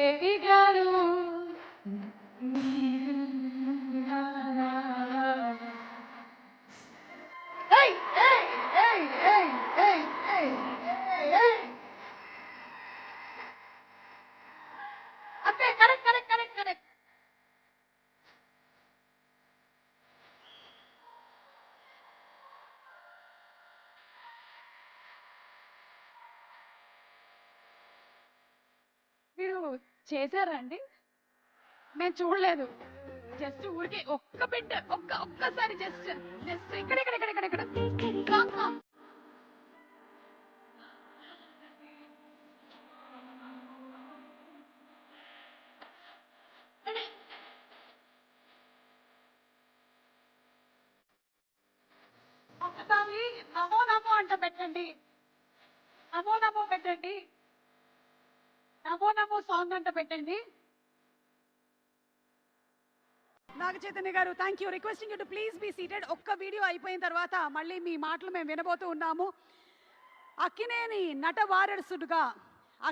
ఎదిగాను ఏయ్, ఏయ్, ఏయ్, ఏయ్, ఏయ్, ఏయ్, ఏయ్. అంతే, కరెక్ట్ కరెక్ట్ కరెక్ట్ కరెక్ట్. మీరు చేశారా అండి? మేము చూడలేదు. జస్ట్ ఊరికే ఒక్క బిట్ ఒక్కసారి జస్ట్ జస్ట్ ఇక్కడ ఇక్కడ ఇక్కడ ఇక్కడ ఇక్కడ కా, కా. ఒకసారి నమో నమో అంట పెట్టండి. నమో నమో పెట్టండి. నమో నమో సాంగ్ అంట పెట్టండి. నాగ చైతన్య గారు, thank you. Requesting you to please be seated. ఒక్క వీడియో అయిపోయిన తర్వాత మళ్ళీ మీ మాటలు మేము వినబోతూ ఉన్నాము. అక్కినేని నట వారసుడుగా